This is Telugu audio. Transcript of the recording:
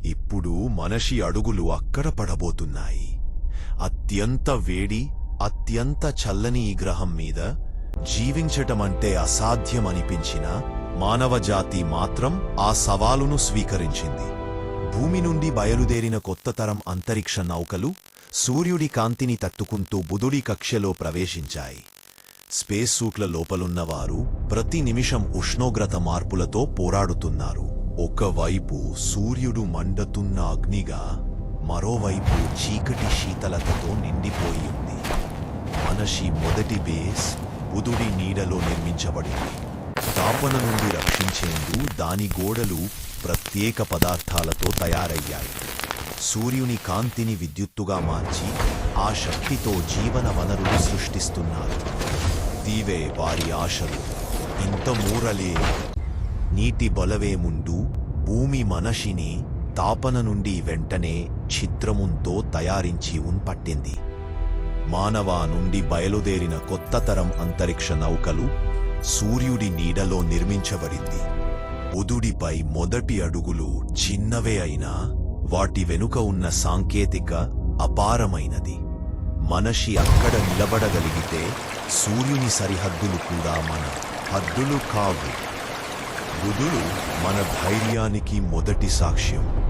ఇప్పుడు మనిషి అడుగులు అక్కడ పడబోతున్నాయి. అత్యంత వేడి, అత్యంత చల్లని ఈ గ్రహం మీద జీవించటమంటే అసాధ్యమనిపించిన మానవజాతి మాత్రం ఆ సవాలును స్వీకరించింది. భూమి నుండి బయలుదేరిన కొత్త తరం అంతరిక్ష నౌకలు సూర్యుడి కాంతిని తట్టుకుంటూ బుధుడి కక్షలో ప్రవేశించాయి. స్పేస్ సూట్ల లోపలున్నవారు ప్రతి నిమిషం ఉష్ణోగ్రత మార్పులతో పోరాడుతున్నారు. ఒకవైపు సూర్యుడు మండుతున్న అగ్నిగా, మరోవైపు చీకటి శీతలతతో నిండిపోయి ఉంది. మనిషి మొదటి బేస్ బుధుడి నీడలో నిర్మించబడింది. తాపన నుండి రక్షించేందుకు దాని గోడలు ప్రత్యేక పదార్థాలతో తయారయ్యాయి. సూర్యుని కాంతిని విద్యుత్తుగా మార్చి ఆ శక్తితో జీవన వనరులు సృష్టిస్తున్నారు. దీవే వారి ఆశలు. ఇంత మూరలే నీటి బలవేముండు భూమి మనిషిని తాపన నుండి వెంటనే ఛిద్రముంతో తయారించి పట్టింది. మానవ నుండి బయలుదేరిన కొత్త తరం అంతరిక్ష నౌకలు సూర్యుడి నీడలో నిర్మించబడింది. బుధుడిపై మొదటి అడుగులు చిన్నవే అయినా వాటి వెనుక ఉన్న సాంకేతిక అపారమైనది. మనిషి అక్కడ నిలబడగలిగితే సూర్యుని సరిహద్దులు కూడా మన హద్దులు కావు. బుధుడు మన ధైర్యానికి మొదటి సాక్ష్యం.